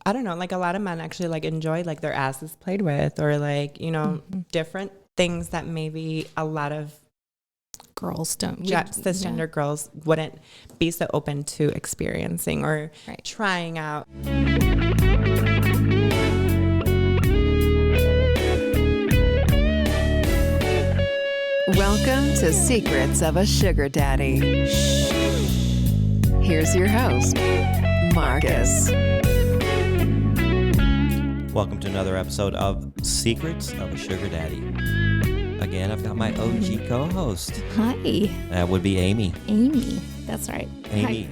I don't know, like a lot of men actually like enjoy like their asses played with, or like, you know, different things that maybe a lot of girls don't. Cisgender girls wouldn't be so open to experiencing or trying out. Welcome to Secrets of a Sugar Daddy. Here's your host, Marcus. Welcome to another episode of Secrets of a Sugar Daddy. Again, I've got my OG co-host. Hi. That would be Amy. Amy. That's right. Amy.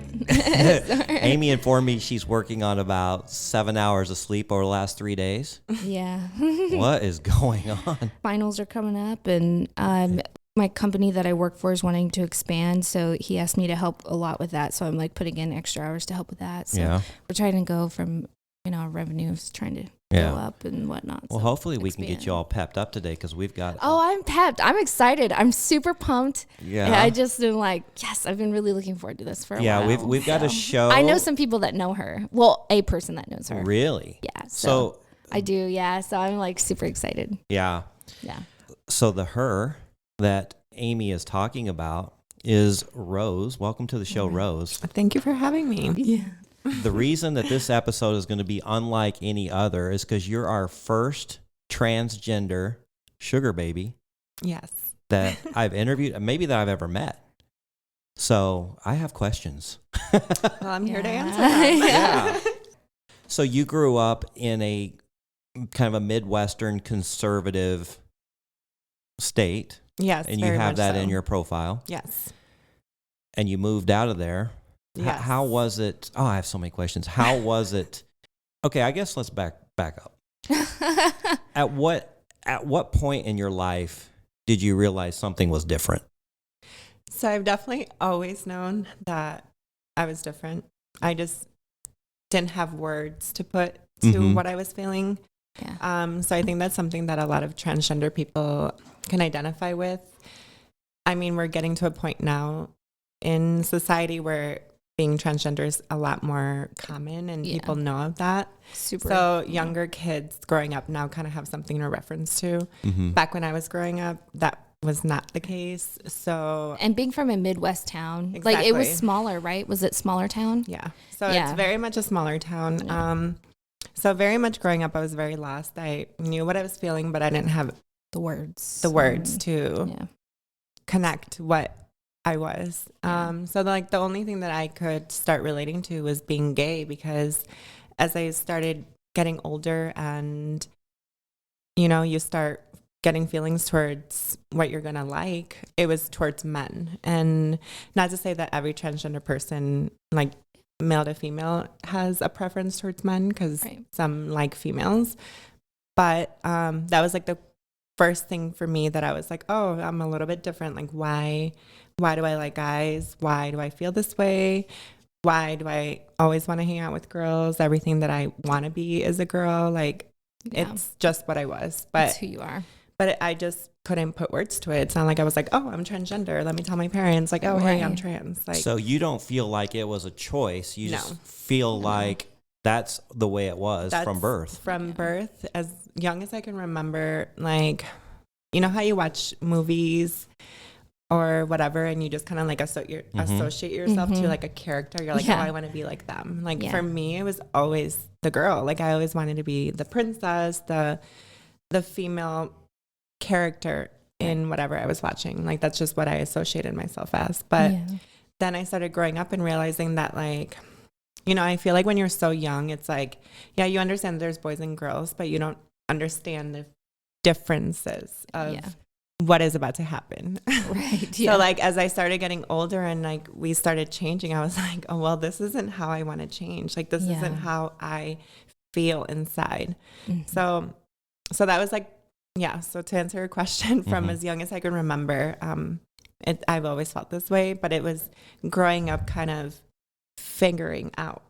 Amy informed me she's working on about 7 hours of sleep over the last 3 days. Yeah. What is going on? Finals are coming up, and my company that I work for is wanting to expand, so he asked me to help a lot with that. So I'm like putting in extra hours to help with that. So we're trying to go from, revenues trying to go up and whatnot. Well, so hopefully we can get you all pepped up today because we've got... I'm pepped. I'm excited. I'm super pumped. Yeah. And I just am like, yes, I've been really looking forward to this for a while. Yeah, we've got a show. I know some people that know her. Well, a person that knows her. Really? Yeah. So I do, yeah. So I'm like super excited. Yeah. Yeah. So the her that Amy is talking about is Rose. Welcome to the show, Rose. Thank you for having me. Yeah. The reason that this episode is going to be unlike any other is because you're our first transgender sugar baby. Yes. That I've interviewed, maybe that I've ever met. So I have questions. Well, I'm here to answer them. Yeah. So you grew up in a kind of a Midwestern conservative state. Yes. And you have that in your profile. Yes. And you moved out of there. Yes. How was it? Oh, I have so many questions. How was it? Okay, I guess let's back up. At what point in your life did you realize something was different? So I've definitely always known that I was different. I just didn't have words to put to what I was feeling. Yeah. So I think that's something that a lot of transgender people can identify with. I mean, we're getting to a point now in society where being transgender is a lot more common and people know of that. Super. So younger kids growing up now kind of have something to reference to. Back when I was growing up, that was not the case. So, and being from a Midwest town, exactly. like it was smaller, right? Was it smaller town? Yeah. So it's very much a smaller town. Yeah. So very much growing up, I was very lost. I knew what I was feeling, but I didn't have the words to connect what I was. So like the only thing that I could start relating to was being gay, because as I started getting older and, you start getting feelings towards what you're going to like, it was towards men. And not to say that every transgender person, like male to female, has a preference towards men, because some like females. But that was like the first thing for me that I was like, oh, I'm a little bit different. Like, why do I like guys? Why do I feel this way? Why do I always want to hang out with girls? Everything that I want to be is a girl. Like, it's just what I was. But that's who you are. But I just couldn't put words to it. It's not like I was like, oh, I'm transgender. Let me tell my parents, like, oh, hey, I'm trans. Like, so you don't feel like it was a choice. You just feel like that's the way it was from birth. From birth, as young as I can remember, like, you know how you watch movies or whatever, and you just kind of like associate yourself to like a character. You're like, oh, I want to be like them. Like for me, it was always the girl. Like I always wanted to be the princess, the female character in whatever I was watching. Like that's just what I associated myself as. But then I started growing up and realizing that, like, I feel like when you're so young, it's like, you understand there's boys and girls, but you don't understand the differences of what is about to happen. Right. So like as I started getting older and like we started changing, I was like, oh, well, this isn't how I want to change. Like this isn't how I feel inside. So that was like, so to answer your question, from as young as I can remember, I've always felt this way, but it was growing up kind of figuring out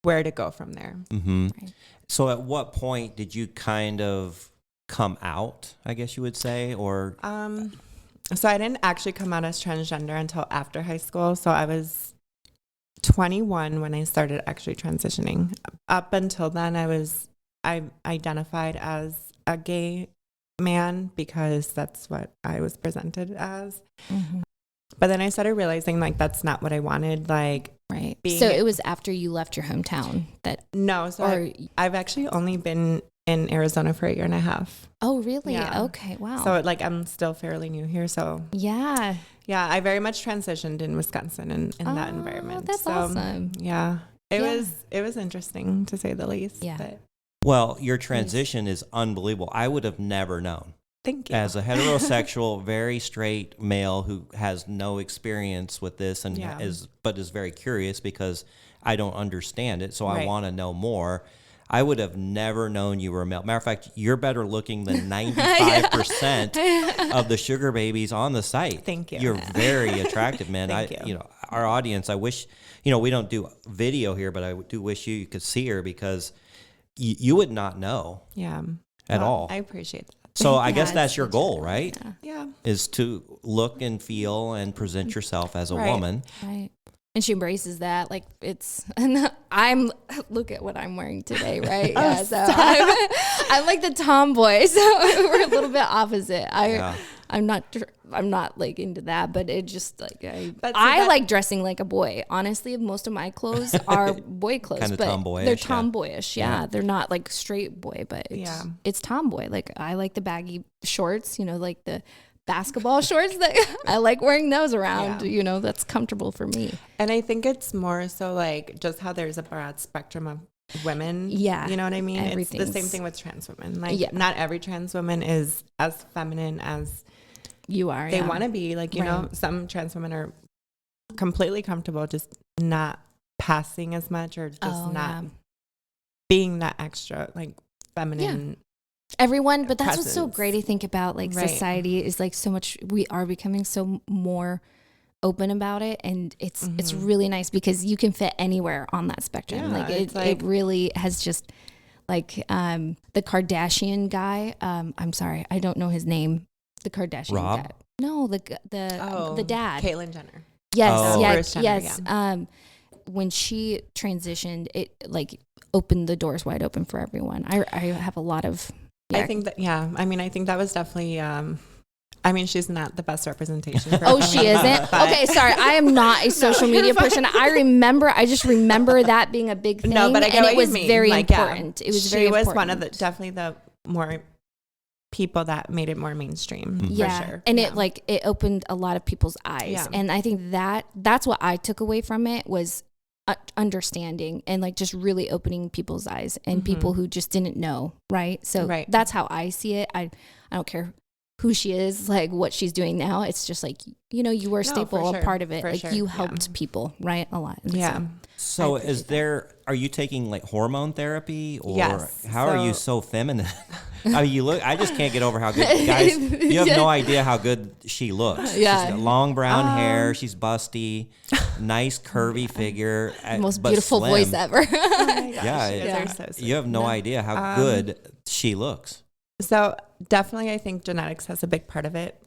where to go from there. Right. So at what point did you kind of come out, I guess you would say, or? So I didn't actually come out as transgender until after high school. So I was 21 when I started actually transitioning. Up until then, I identified as a gay man because that's what I was presented as. Mm-hmm. But then I started realizing like that's not what I wanted. Like, right. So it was after you left your hometown that no. So I've actually only been in Arizona for 1.5 years. Oh, really? Yeah. Okay. Wow. So like I'm still fairly new here. So yeah. I very much transitioned in Wisconsin in that environment. That's awesome. Yeah. It was interesting to say the least. Yeah. But. Well, your transition is unbelievable. I would have never known. Thank you. As a heterosexual, very straight male who has no experience with this and is very curious because I don't understand it, so I want to know more. I would have never known you were a male. Matter of fact, you're better looking than 95% of the sugar babies on the site. Thank you. You're very attractive, man. Thank you. Our audience, I wish, we don't do video here, but I do wish you could see her because you would not know. Yeah. At all. I appreciate that. So I guess that's your goal, right? Yeah. Is to look and feel and present yourself as a woman. Right. And she embraces that. Like look at what I'm wearing today, right? Yeah. So I'm like the tomboy. So we're a little bit opposite. I'm not like into that, but it just like I like dressing like a boy. Honestly, most of my clothes are boy clothes, kind of but tomboyish, they're tomboyish. Yeah. They're not like straight boy, but it's tomboy. Like I like the baggy shorts, like the basketball shorts that I like wearing those around. That's comfortable for me. And I think it's more so like just how there's a broad spectrum of women. Yeah. You know what I mean? It's the same thing with trans women. Like not every trans woman is as feminine as you are. They want to be. Like, some trans women are completely comfortable just not passing as much or just not being that extra like feminine. Everyone, but that's what's so great to think about. Like society is like so much, we are becoming so more open about it, and it's really nice because you can fit anywhere on that spectrum. It really has just like the Kardashian guy. I'm sorry, I don't know his name. The Kardashian guy. No, the dad. Caitlyn Jenner. Yes, Jenner, yes. When she transitioned, it like opened the doors wide open for everyone. I have a lot of. I think that. Yeah, I mean, I think that was definitely. I mean, she's not the best representation. For she isn't? Okay, sorry. I am not a social media person. I just remember that being a big thing. No, but I get and what it was you mean. very like, important. It was very important. She was one of definitely the more people that made it more mainstream. For sure. And it opened a lot of people's eyes. Yeah. And I think that's what I took away from it was understanding and like just really opening people's eyes and people who just didn't know. Right. So that's how I see it. I don't care who she is, like what she's doing now. It's just like, you were a staple, a part of it. Like you helped people, right? A lot. Yeah. So are you taking like hormone therapy or how are you so feminine? I mean, I just can't get over how good, guys, you have no idea how good she looks. Yeah. She's got long brown hair. She's busty, nice curvy figure. Most but beautiful slim. voice ever. Oh my gosh, you have no idea how good she looks. So definitely, I think genetics has a big part of it.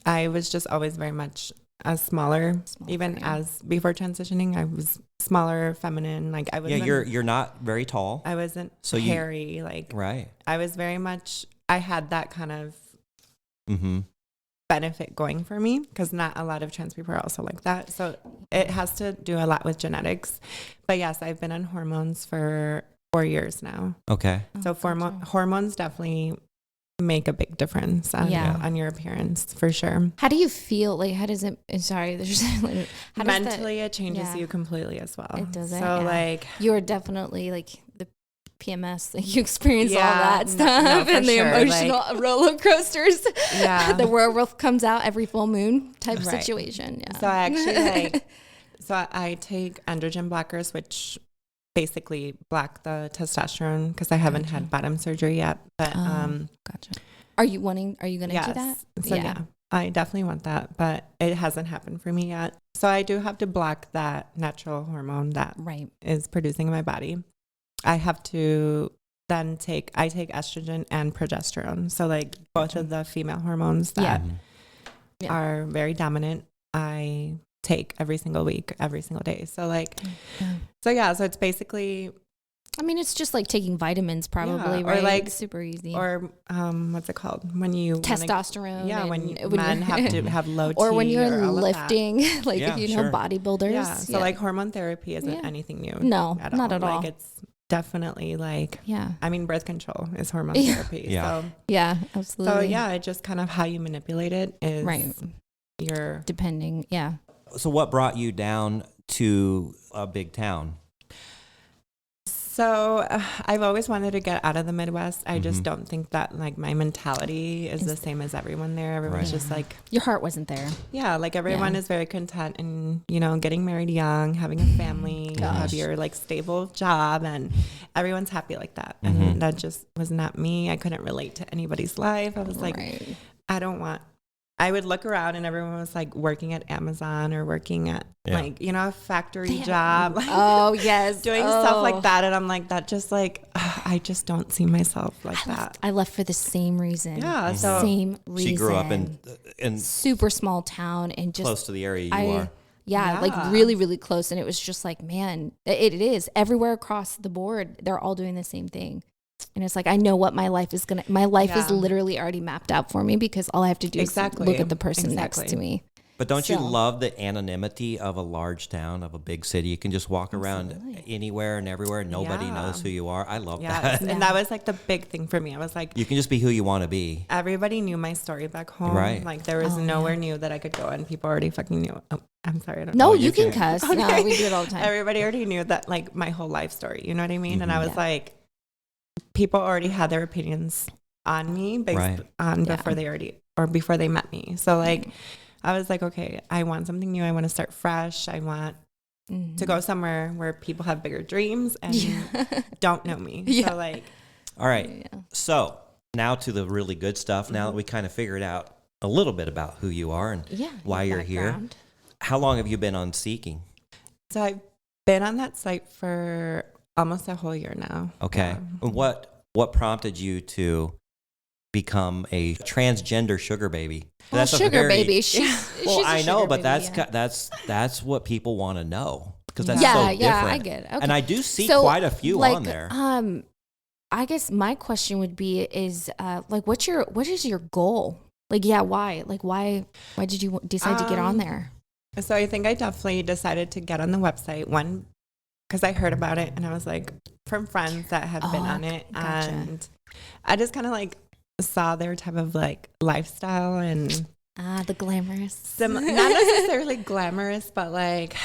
I was just always very much smaller even as before transitioning. I was smaller, feminine. Like I was. Yeah, you're not very tall. I wasn't hairy. Right. I was very much. I had that kind of benefit going for me because not a lot of trans people are also like that. So it has to do a lot with genetics. But yes, I've been on hormones for 4 years now. Okay. So hormones definitely make a big difference on your appearance for sure. How do you feel? Like, how does it? Sorry, mentally it changes you completely as well. It does. So like you're definitely like the PMS. Like you experience all that stuff and the emotional roller coasters. Yeah, the werewolf comes out every full moon type situation. Yeah. So I actually I take androgen blockers, which basically block the testosterone because I haven't had bottom surgery yet. But gotcha. Are you going to do that? So yeah, I definitely want that, but it hasn't happened for me yet. So I do have to block that natural hormone that is producing in my body. I have to then take estrogen and progesterone. So like both of the female hormones that are very dominant. I take every single week, every single day. So like, so it's basically, I mean, it's just like taking vitamins probably, right? Or like it's super easy. Or what's it called? When you testosterone. When men have to have low T or when you're or lifting, like bodybuilders. Yeah. So like hormone therapy isn't anything new. No, not at all. Like it's definitely like, I mean, birth control is hormone therapy. Yeah. So, yeah, absolutely. So it just kind of how you manipulate it is your depending. Yeah. So what brought you down to a big town? So I've always wanted to get out of the Midwest. I just don't think that like my mentality is the same as everyone there. Everyone's just like, your heart wasn't there. Yeah. Like everyone is very content and, you know, getting married young, having a family, you have your like stable job and everyone's happy like that. And that just was not me. I couldn't relate to anybody's life. I was like, I would look around and everyone was like working at Amazon or working at like, you know, a factory job. Like, doing stuff like that. And I'm like, that just like, I just don't see myself like that. I left for the same reason. Yeah. So same reason. She grew up in super small town and just close to the area you are. Yeah, like really, really close. And it was just like, man, it is everywhere across the board. They're all doing the same thing. And it's like, I know what my life is my life is literally already mapped out for me because all I have to do is look at the person next to me. But don't you love the anonymity of a large town, of a big city? You can just walk around anywhere and everywhere. Nobody knows who you are. I love that. And that was like the big thing for me. I was like, you can just be who you want to be. Everybody knew my story back home. Right. Like there was nowhere new that I could go and people already fucking knew. Oh, I'm sorry. I don't know. You can cuss. Okay. No, we do it all the time. Everybody already knew that like my whole life story. You know what I mean? And I was like, people already had their opinions on me based on before they met me. So like, I was like, okay, I want something new. I want to start fresh. I want to go somewhere where people have bigger dreams and don't know me. So like, all right. So now to the really good stuff. Now that we kind of figured out a little bit about who you are and why you're here. How long have you been on Seeking? So I've been on that site for almost a whole year now. Okay. What prompted you to become a transgender sugar baby? Well, that's sugar baby. I know, but that's what people want to know because that's so different. Yeah, I get it. Okay. And I do see quite a few on there. I guess my question would be is like what is your goal? Like why? Like why did you decide to get on there? So I think I definitely decided to get on the website because I heard about it and I was like from friends that have been on it and I just kind of like saw their type of like lifestyle and the glamorous not necessarily glamorous but like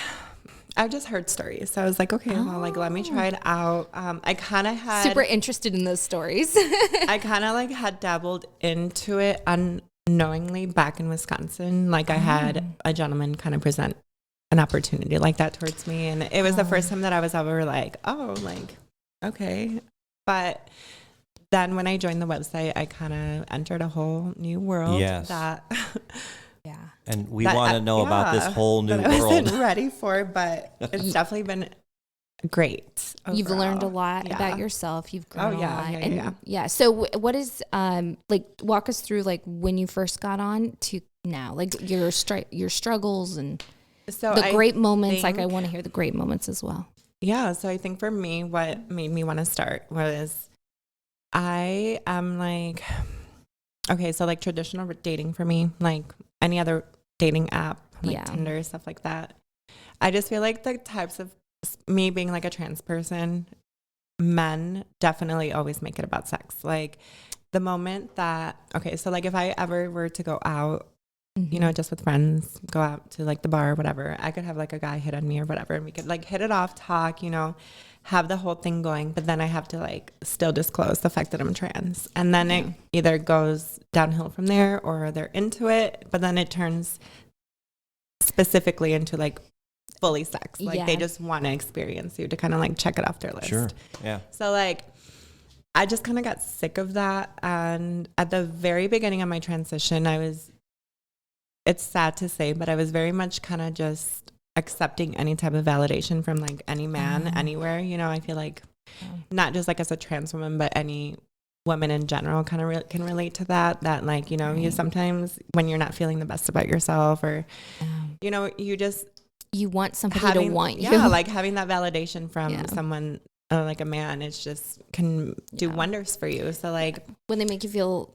I've just heard stories so I was like okay well like let me try it out. I kind of had super interested in those stories. I kind of like had dabbled into it unknowingly back in Wisconsin. Like I had a gentleman kind of present an opportunity like that towards me and it was the first time that I was ever like okay. But then when I joined the website, I kind of entered a whole new world. Yes. And we want to know about this whole new world. I wasn't ready for, but it's definitely been great. Overall. You've learned a lot about yourself. You've grown a lot. Yeah. So what is like walk us through like when you first got on to now, like your struggles and the great moments. Like I want to hear the great moments as well. Yeah. So I think for me, what made me want to start was I am like, okay, so like traditional dating for me, like any other dating app, like Tinder, stuff like that. I just feel like the types of me being like a trans person, men definitely always make it about sex. Like the moment that, okay, so like if I ever were to go out, you know, just with friends, go out to like the bar or whatever, I could have like a guy hit on me or whatever. And we could like hit it off, talk, you know, have the whole thing going. But then I have to like still disclose the fact that I'm trans. And then it either goes downhill from there or they're into it. But then it turns specifically into like fully sex. Like they just want to experience you to kind of like check it off their list. Sure. Yeah. So like I just kind of got sick of that. And at the very beginning of my transition, it's sad to say, but I was very much kind of just accepting any type of validation from like any man anywhere. You know, I feel like not just like as a trans woman, but any women in general kind of can relate to that like, you know, you sometimes when you're not feeling the best about yourself or, you know, you want somebody to want you. Yeah, like having that validation from someone like a man, it's just can do wonders for you. So like when they make you feel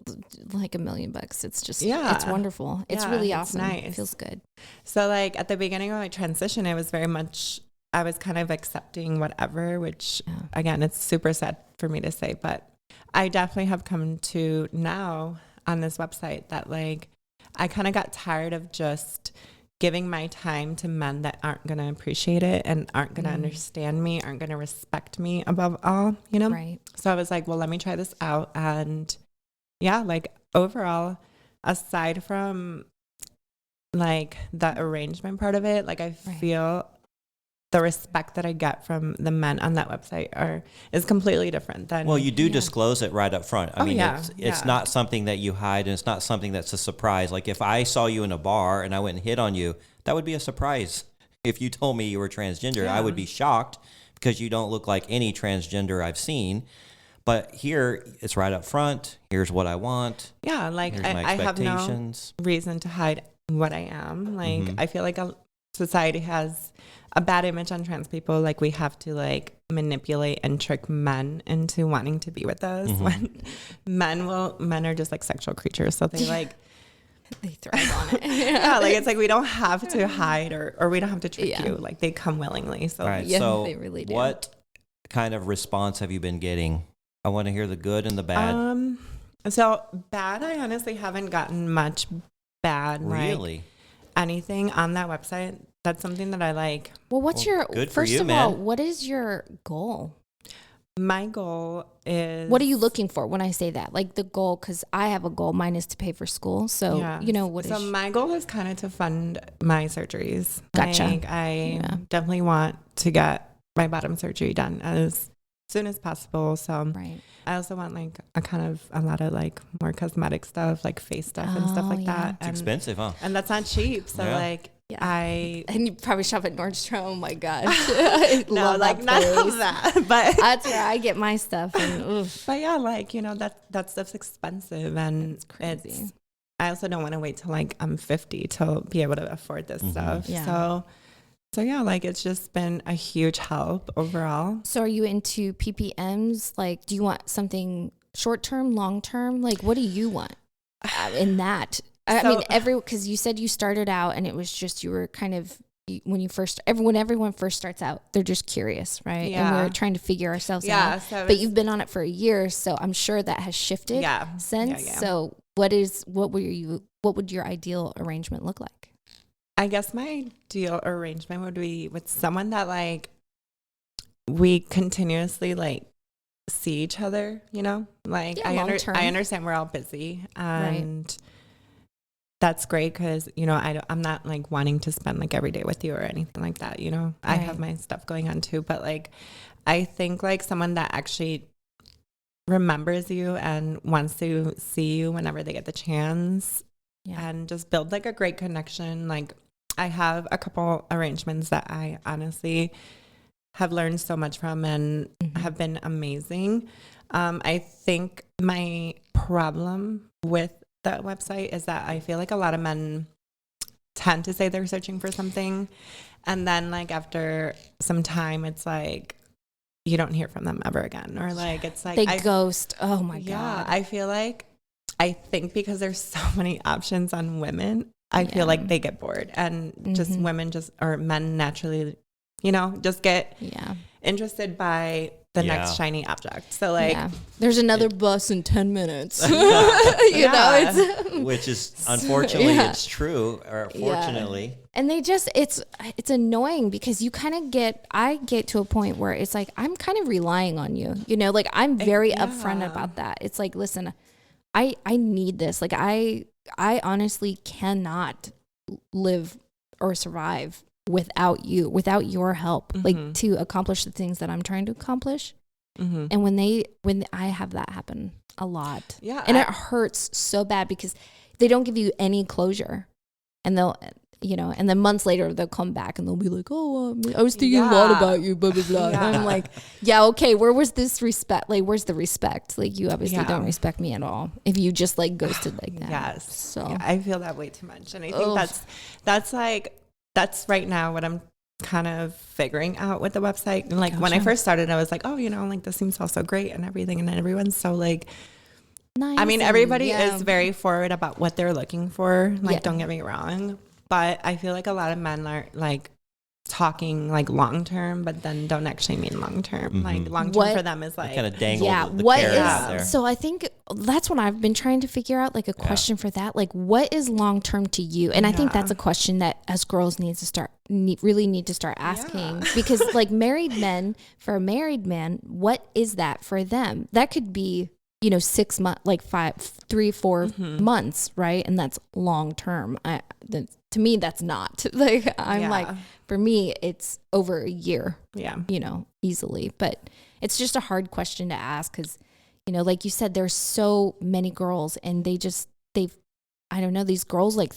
like $1 million, it's just, it's wonderful. It's really awesome. Nice. It feels good. So like at the beginning of my transition, it was very much, I was kind of accepting whatever, which again, it's super sad for me to say, but I definitely have come to now on this website that like, I kind of got tired of just giving my time to men that aren't going to appreciate it and aren't going to understand me, aren't going to respect me above all, you know? Right. So I was like, well, let me try this out. And yeah, like overall, aside from like the arrangement part of it, like I feel the respect that I get from the men on that website is completely different than. Well, you do disclose it right up front. I mean, it's not something that you hide, and it's not something that's a surprise. Like if I saw you in a bar and I went and hit on you, that would be a surprise. If you told me you were transgender, I would be shocked because you don't look like any transgender I've seen. But here, it's right up front. Here's what I want. Yeah, like I have no reason to hide what I am. Like I feel like society has a bad image on trans people. Like we have to like manipulate and trick men into wanting to be with us when men are just like sexual creatures. So they like, they thrive on it. Yeah. Like it's like, we don't have to hide or we don't have to trick you. Like they come willingly. So, so they really do. What kind of response have you been getting? I want to hear the good and the bad. So bad, I honestly haven't gotten much bad. Really? Like, anything on that website. That's something that I like. Well, first of all, what is your goal? My goal is... What are you looking for when I say that? Like the goal, because I have a goal. Mine is to pay for school. So, you know, So my goal is kind of to fund my surgeries. Gotcha. Like, I definitely want to get my bottom surgery done as soon as possible. So I also want like a lot of like more cosmetic stuff, like face stuff and stuff like that. It's expensive, huh? And that's not cheap. So like... and you probably shop at Nordstrom. Oh my gosh. No, like none of that. But that's where I get my stuff. And, but yeah, like, you know, that stuff's expensive and it's crazy. I also don't want to wait till like I'm 50 to be able to afford this stuff. Yeah. So yeah, like it's just been a huge help overall. So are you into PPMs? Like, do you want something short term, long term? Like, what do you want in that? I mean, because you said you started out and it was just, you were kind of, when everyone first starts out, they're just curious, right? Yeah. And we're trying to figure ourselves out. So but you've been on it for a year, so I'm sure that has shifted since. Yeah. So what would your ideal arrangement look like? I guess my ideal arrangement would be with someone that like we continuously like see each other, you know? Like I understand we're all busy and that's great because, you know, I'm not like wanting to spend like every day with you or anything like that, you know? I have my stuff going on too, but like I think like someone that actually remembers you and wants to see you whenever they get the chance and just build like a great connection. Like I have a couple arrangements that I honestly have learned so much from and have been amazing. I think my problem with that website is that I feel like a lot of men tend to say they're searching for something, and then like after some time it's like you don't hear from them ever again, or like it's like they ghost. Oh my god. I feel like I think because there's so many options on women, I feel like they get bored and just women or men naturally, you know, just get interested by the next shiny object. So like there's another bus in 10 minutes. you know, it's which is unfortunately it's true, or fortunately. And they just it's annoying because you kind of I get to a point where it's like I'm kind of relying on you. You know, like I'm very upfront about that. It's like, listen, I need this. Like I honestly cannot live or survive without you, without your help, like to accomplish the things that I'm trying to accomplish. And when I have that happen a lot, and it hurts so bad because they don't give you any closure, and you know, and then months later they'll come back and they'll be like, oh, I was thinking a lot about you, blah, blah, blah. And I'm like, yeah, okay, where was this respect? Like, where's the respect? Like, you obviously don't respect me at all if you just like ghosted like that. Yes. So I feel that way too much. And I think that's right now what I'm kind of figuring out with the website. And like when I first started, I was like, oh, you know, like this seems all so great and everything. And then everyone's so like, nice. I mean, everybody is very forward about what they're looking for. Like, don't get me wrong. But I feel like a lot of men are like talking like long term, but then don't actually mean long term. Like long term for them is like kind of dangle the carrot out there. So I think that's what I've been trying to figure out, like a question for that. Like, what is long term to you? And I think that's a question that as girls need to start asking because like for a married man, what is that for them? That could be, you know, 6 months, like 3-4 months, right? And that's long term. To me, that's not like, I'm like, for me, it's over a year, you know, easily. But it's just a hard question to ask because, you know, like you said, there's so many girls and I don't know, these girls like,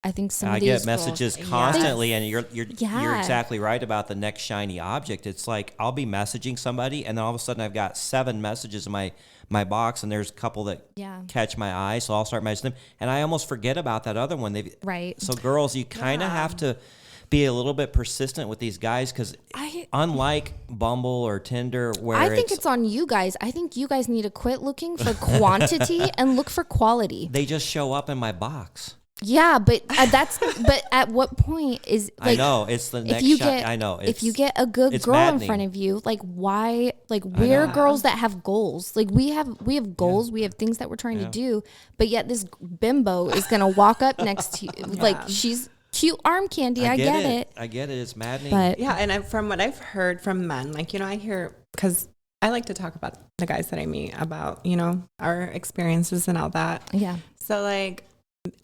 I think some of these get messages constantly and you're exactly right about the next shiny object. It's like, I'll be messaging somebody and then all of a sudden I've got 7 messages in my box and there's a couple that catch my eye. So I'll start messaging them and I almost forget about that other one. So girls, you kind of have to be a little bit persistent with these guys because unlike Bumble or Tinder where I think it's on you guys. I think you guys need to quit looking for quantity and look for quality. They just show up in my box. Yeah, but but at what point is like, I know it's the next I know if you get a good girl in front of you, like why, like we're girls that have goals. Like we have goals, we have things that we're trying to do, but yet this bimbo is gonna walk up next to you like she's cute arm candy. I get it. I get it. It's maddening. But and from what I've heard from men, like, you know, I hear, because I like to talk about the guys that I meet about, you know, our experiences and all that. Yeah. So like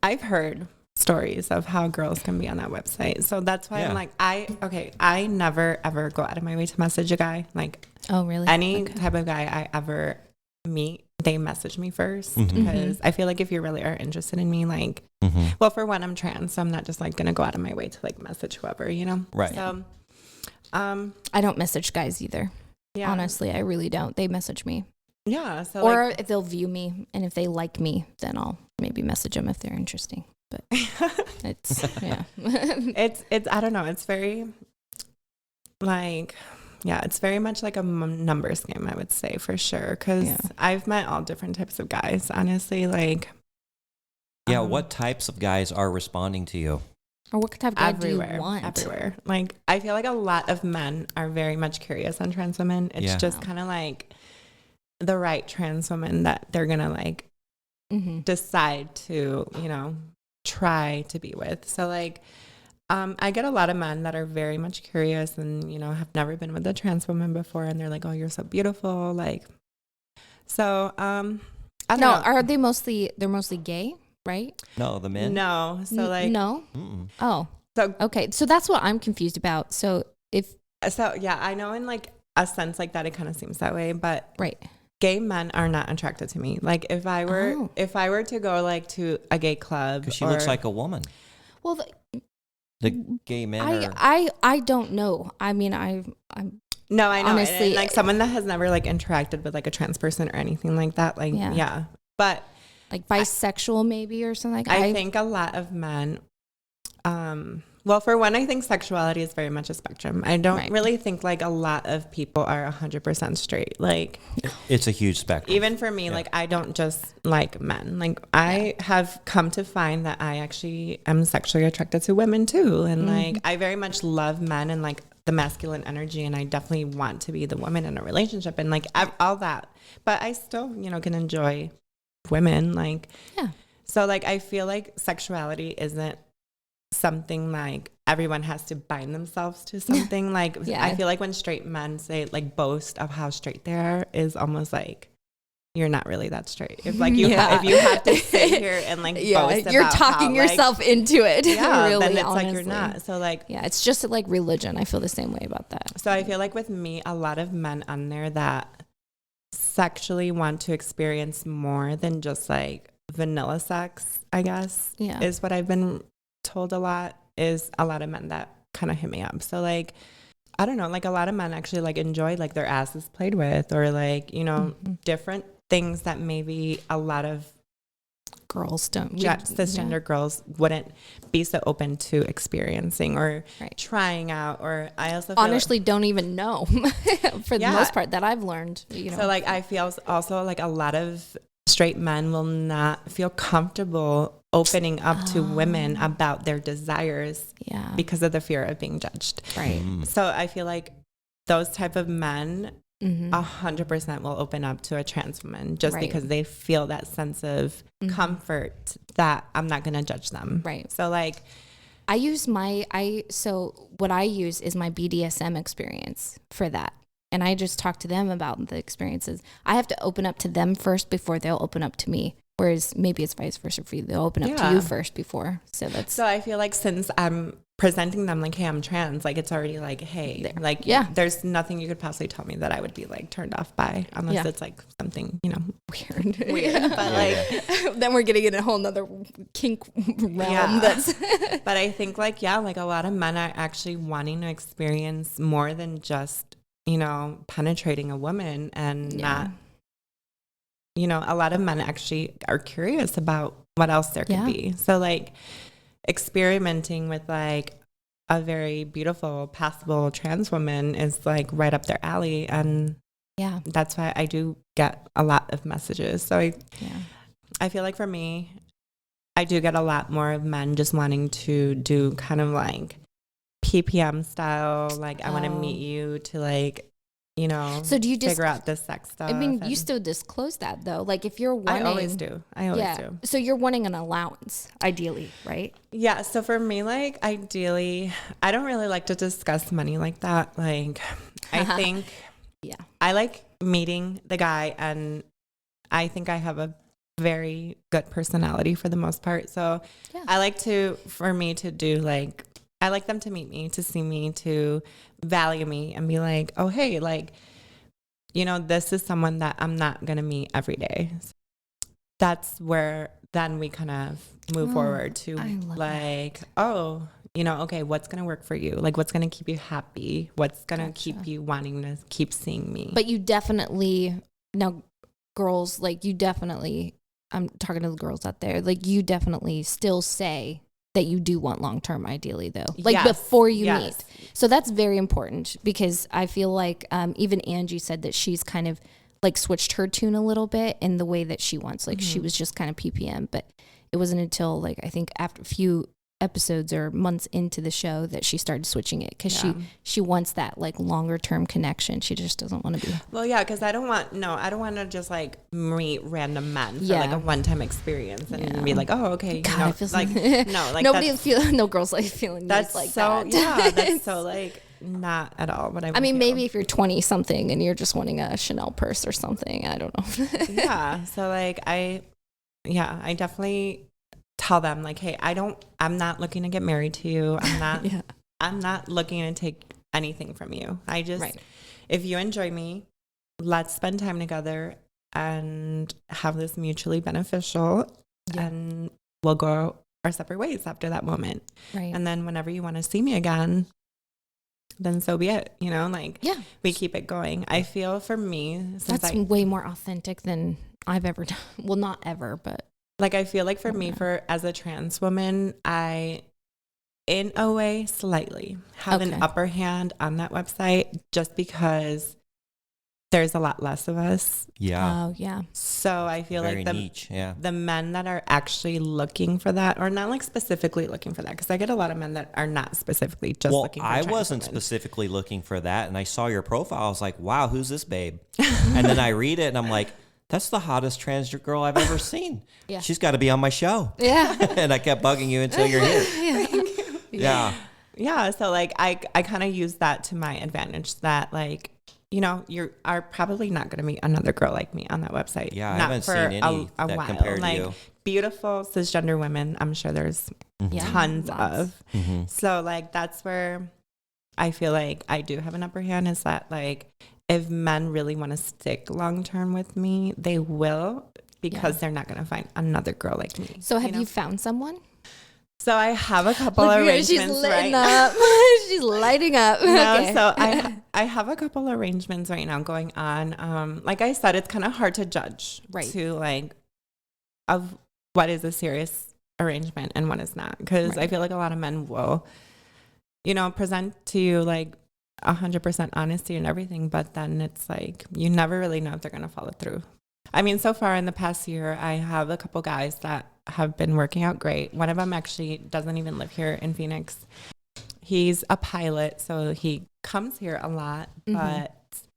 I've heard stories of how girls can be on that website. So that's why I'm like, I never ever go out of my way to message a guy. Like, oh really? Any type of guy I ever meet, they message me first because I feel like if you really are interested in me, like, well, for one, I'm trans, so I'm not just like gonna go out of my way to like message whoever, you know? Right. So, I don't message guys either. Yeah. Honestly, I really don't. They message me. Yeah. So or if they'll view me and if they like me, then I'll maybe message them if they're interesting. But it's it's I don't know. It's very like. Yeah, it's very much like a numbers game, I would say, for sure. Because I've met all different types of guys, honestly. Like, what types of guys are responding to you? Or what type of guy do you want? Everywhere. Like, I feel like a lot of men are very much curious on trans women. It's just kind of like the right trans woman that they're going to, like, decide to, you know, try to be with. So, like, I get a lot of men that are very much curious and, you know, have never been with a trans woman before. And they're like, oh, you're so beautiful. Like, so, I don't know. Are they they're mostly gay, right? No, the men? No. So like, no. Mm-mm. Oh, so, okay. So that's what I'm confused about. So I know in like a sense like that, it kind of seems that way, but gay men are not attracted to me. Like if I were to go like to a gay club, because she looks like a woman. Well, the gay men I don't know. I mean, I'm no, I know. Honestly, and like someone that has never like interacted with like a trans person or anything like that. Like, but like bisexual maybe or something. Like I think a lot of men, well, for one, I think sexuality is very much a spectrum. I don't really think like a lot of people are 100% straight. Like it's a huge spectrum. Even for me, like I don't just like men. Like I have come to find that I actually am sexually attracted to women too. And like I very much love men and like the masculine energy. And I definitely want to be the woman in a relationship and like all that. But I still, you know, can enjoy women. Like, so like I feel like sexuality isn't something like everyone has to bind themselves to something. Like I feel like when straight men say like boast of how straight they are is almost like you're not really that straight. If like you if you have to sit here and like boast about you're talking how, yourself into it. Really, then it's honestly. like you're not. So like it's just like religion. I feel the same way about that. So I feel like with me, a lot of men on there that sexually want to experience more than just like vanilla sex, I guess, is what I've been told a lot. is a lot of men that kind of hit me up. So like, I don't know, like a lot of men actually like enjoy like their asses played with, or like, you know, different things that maybe a lot of girls don't, cisgender girls wouldn't be so open to experiencing or trying out. Or I also feel honestly don't even know for the most part that I've learned, you know. So like I feel also like a lot of straight men will not feel comfortable opening up to women about their desires because of the fear of being judged. Right. So I feel like those type of men 100% will open up to a trans woman just because they feel that sense of comfort that I'm not going to judge them. Right. So like so what I use is my BDSM experience for that. And I just talk to them about the experiences. I have to open up to them first before they'll open up to me. Whereas maybe it's vice versa for you. They'll open up to you first before. So I feel like since I'm presenting them like, hey, I'm trans, like it's already like, hey, like, there's nothing you could possibly tell me that I would be like turned off by, unless it's like something, you know, weird. But like, then we're getting in a whole nother kink realm. But I think like, like a lot of men are actually wanting to experience more than just, you know, penetrating a woman and not, you know, a lot of men actually are curious about what else there could be. So like experimenting with like a very beautiful, passable trans woman is like right up their alley. And that's why I do get a lot of messages. So I feel like for me, I do get a lot more of men just wanting to do kind of like PPM style. Like I want to meet you to like, you know, so do you figure out the sex stuff? I mean, you still disclose that though. Like if you're wanting, I always do. So you're wanting an allowance, ideally, right? Yeah. So for me, like ideally, I don't really like to discuss money like that. Like I think, I like meeting the guy, and I think I have a very good personality for the most part. So I like for me to do like, I like them to meet me, to see me, to value me and be like, oh, hey, like, you know, this is someone that I'm not going to meet every day. So that's where then we kind of move forward to like, you know, okay, what's going to work for you? Like, what's going to keep you happy? What's going to keep you wanting to keep seeing me? But you definitely, now girls, like you definitely, I'm talking to the girls out there, like you definitely still say that you do want long-term ideally though, like before you meet. So that's very important, because I feel like even Angie said that she's kind of like switched her tune a little bit in the way that she wants. Like she was just kind of PPM, but it wasn't until like, I think after a few episodes or months into the show that she started switching it, because she wants that like longer term connection. She just doesn't want to be because I don't want to just like meet random men for like a one-time experience and be like, oh, okay, God, you know, I feel like no, like no girls like feeling that's like so that. That's so like not at all what I mean, maybe if you're 20 something and you're just wanting a Chanel purse or something, I don't know. So like I definitely tell them like, hey, I'm not looking to get married to you. I'm not looking to take anything from you. I just, if you enjoy me, let's spend time together and have this mutually beneficial, and we'll go our separate ways after that moment. Right. And then whenever you want to see me again, then so be it. You know, like we keep it going. I feel for me, that's way more authentic than I've ever done. Well, not ever, but like, I feel like for me, as a trans woman, I, in a way, slightly have an upper hand on that website, just because there's a lot less of us. Yeah. Oh, yeah. So I feel Very like niche, the men that are actually looking for that, or not like specifically looking for that, because I get a lot of men that are not specifically just looking for I trans wasn't women. specifically looking for that, and I saw your profile. I was like, wow, who's this babe? And then I read it, and I'm like, that's the hottest transgender girl I've ever seen. Yeah. She's got to be on my show. Yeah. And I kept bugging you until you're here. Yeah. So like I kind of use that to my advantage, that like, you know, you are probably not going to meet another girl like me on that website. Yeah. I not haven't for seen any a that while. compared like to you. Beautiful cisgender women, I'm sure there's tons of. So like that's where I feel like I do have an upper hand, is that like, if men really want to stick long term with me, they will, because they're not going to find another girl like me. So have you found someone? So I have a couple Look at her, arrangements. she's lighting right up. She's lighting up. No, Okay. so I have a couple arrangements right now going on. Like I said, it's kind of hard to judge to like of what is a serious arrangement and what is not, because I feel like a lot of men will, present to you like 100% honesty and everything, but then it's like you never really know if they're gonna follow through. I mean, so far in the past year, I have a couple guys that have been working out great. One of them actually doesn't even live here in Phoenix. He's a pilot, so he comes here a lot, but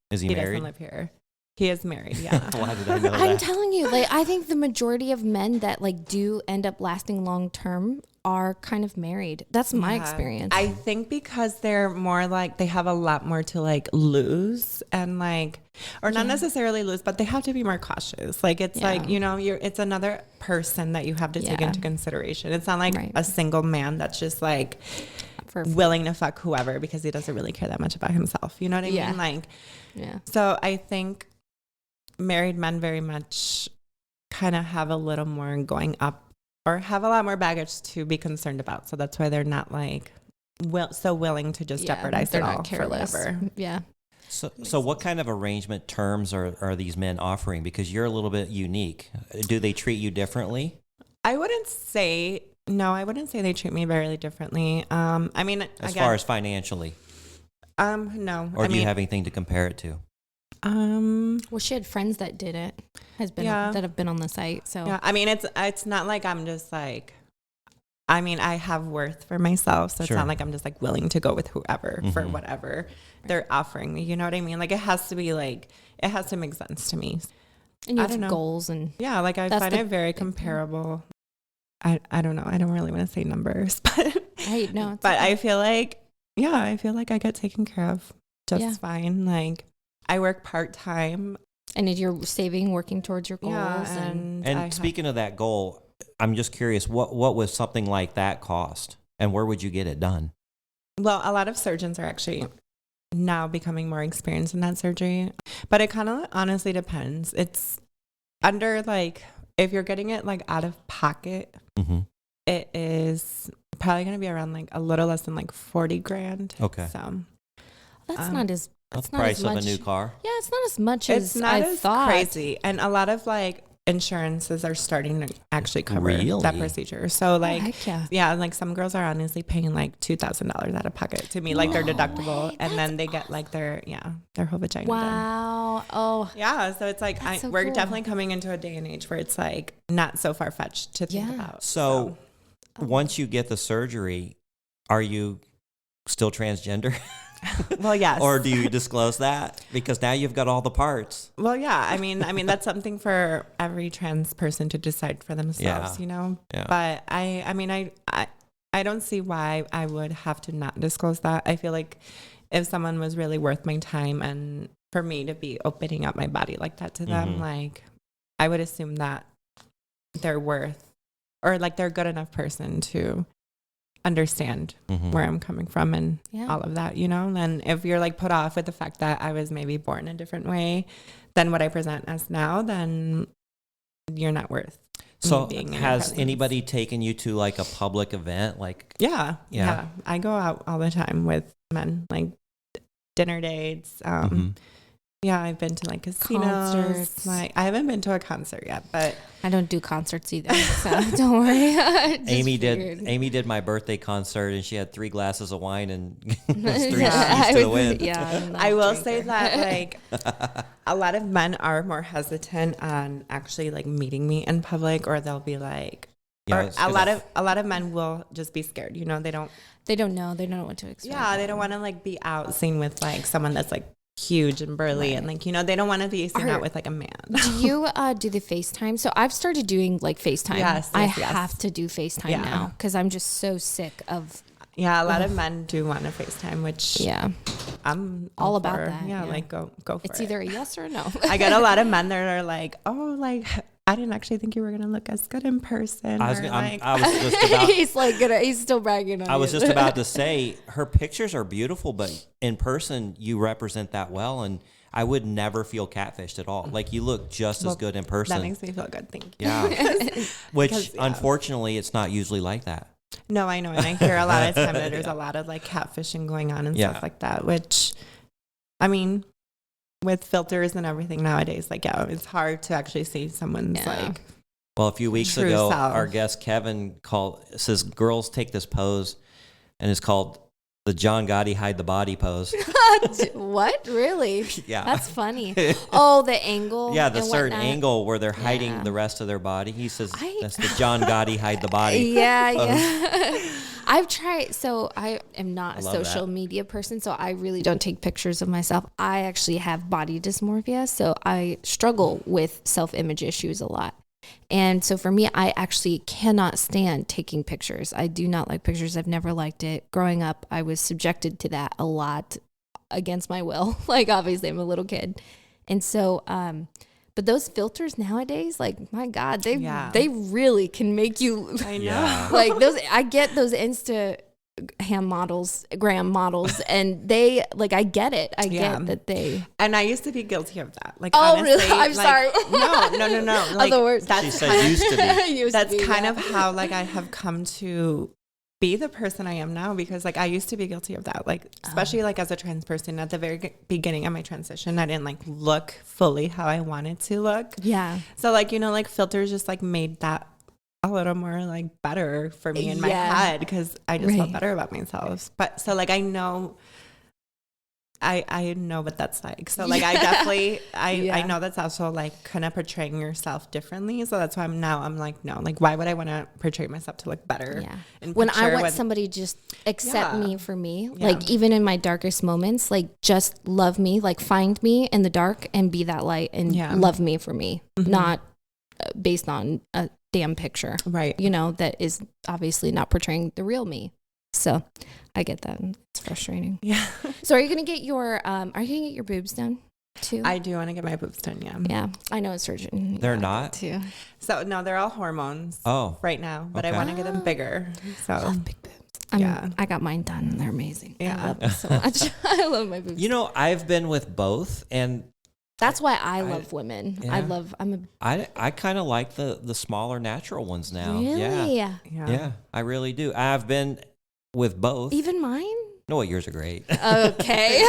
is he married? Doesn't live here. He is married, yeah. Why did I know that? I'm telling you, like, I think the majority of men that like do end up lasting long term are kind of married. That's my experience. I think because they're more like, they have a lot more to like lose and like, or not necessarily lose, but they have to be more cautious. Like, it's like, it's another person that you have to take into consideration. It's not like a single man that's just like willing to fuck whoever because he doesn't really care that much about himself. You know what I mean? Like, so I think married men very much kind of have a little more going up or have a lot more baggage to be concerned about. So that's why they're not like so willing to just jeopardize it all for whatever. Yeah. So what kind of arrangement terms are these men offering? Because you're a little bit unique. Do they treat you differently? I wouldn't say they treat me very differently. I mean, as far as financially? No. Or do you have anything to compare it to? Well, she had friends that did it, that have been on the site. So yeah, I mean, it's not like I'm just like, I mean, I have worth for myself, so it's not like I'm just like willing to go with whoever for whatever they're offering me. You know what I mean? Like, it has to make sense to me. And you have goals and like I find it very comparable. I don't know. I don't really want to say numbers, but I feel like I get taken care of just fine. Like, I work part-time. And you're working towards your goals. Yeah, and speaking of that goal, I'm just curious, what would something like that cost? And where would you get it done? Well, a lot of surgeons are actually now becoming more experienced in that surgery. But it kind of honestly depends. It's under like, if you're getting it like out of pocket, it is probably going to be around like a little less than like 40 grand. Okay. So that's not as... That's the price of a new car. Yeah, it's not as much as I thought. Crazy. And a lot of like insurances are starting to actually cover that procedure. So like, like some girls are honestly paying like $2,000 out of pocket to me, like their deductible, and then they get like their whole vagina done. Wow. Oh. Yeah. So it's like we're definitely coming into a day and age where it's like not so far fetched to think about. So once you get the surgery, are you still transgender? Well, yes. Or do you disclose that? Because now you've got all the parts. Well, yeah. I mean, that's something for every trans person to decide for themselves, Yeah. But I don't see why I would have to not disclose that. I feel like if someone was really worth my time and for me to be opening up my body like that to them, like I would assume that they're worth, or like they're a good enough person to understand where I'm coming from and all of that, and if you're like put off with the fact that I was maybe born a different way than what I present as now, then you're not worth so being in has anybody taken you to like a public event? Like yeah I go out all the time with men, like dinner dates. Yeah, I've been to like casinos. Concerts. Like I haven't been to a concert yet, but I don't do concerts either, so don't worry. Amy did my birthday concert, and she had 3 glasses of wine and 3 keys to the wind. Yeah, I will say that like a lot of men are more hesitant on actually like meeting me in public, or they'll be like, or a lot of men will just be scared. They don't know. They don't know what to expect. Yeah, they don't want to like be out seen with like someone that's like huge and burly and like they don't want to be seen out with like a man. Do you do the FaceTime? So I've started doing like FaceTime. Yes, I have to do FaceTime now because I'm just so sick of. Yeah, a lot of men do want to FaceTime, which I'm all about that. Yeah, like go for it. It's either a yes or a no. I get a lot of men that are like, oh, like I didn't actually think you were gonna look as good in person. I was just about. He's still bragging on I was just about to say her pictures are beautiful, but in person you represent that well, and I would never feel catfished at all. Like you look just as good in person. That makes me feel good. Thank you. Yeah, which unfortunately it's not usually like that. No, I know. And I hear a lot of time that there's a lot of like catfishing going on and stuff like that, which, I mean, with filters and everything nowadays, like, it's hard to actually see someone's like. Well, a few weeks ago, self. our guest Kevin says girls take this pose, and it's called the John Gotti hide the body pose. What? Really? Yeah. That's funny. Oh, the angle. Yeah, the and certain whatnot. angle where they're hiding the rest of their body. He says that's the John Gotti hide the body. Yeah. I've tried. So I am not a social that. media person, so I really don't take pictures of myself. I actually have body dysmorphia, so I struggle with self-image issues a lot. And so for me, I actually cannot stand taking pictures. I do not like pictures. I've never liked it. Growing up, I was subjected to that a lot against my will. Like, obviously, I'm a little kid. And so, but those filters nowadays, like, my God, they really can make you. I know. Yeah. Like, those, I get those gram models, and they, like, I get it. I get that they. And I used to be guilty of that. Like, Oh, honestly, really? I'm sorry. No. Like, Other words. She said used to be. That's kind of how, like, I have come to be the person I am now, because, like, I used to be guilty of that. Like, especially like as a trans person at the very beginning of my transition, I didn't like look fully how I wanted to look. Yeah. So, like, like filters just like made that a little more like better for me in my head, because I just felt better about myself. But so, like, I know what that's like. So, like, I definitely, I know that's also like kind of portraying yourself differently. So that's why I'm like, no, like, why would I want to portray myself to look better? Yeah. When I want somebody to just accept me for me, like, even in my darkest moments, like, just love me, like, find me in the dark and be that light and love me for me, not based on a damn picture. Right. That is obviously not portraying the real me. So I get that. It's frustrating. Yeah. So are you going to get your boobs done too? I do want to get my boobs done. Yeah. Yeah. I know a surgeon. They're not? Too. So no, they're all hormones. Oh. Right now, but Okay. I want to get them bigger. So Big boobs. I got mine done. They're amazing. Yeah. I love them so much. I love my boobs. I've been with both, and that's why I love women. Yeah. I kind of like the smaller natural ones now. Really? Yeah, I really do. I've been with both. Even mine? No, yours are great. Okay.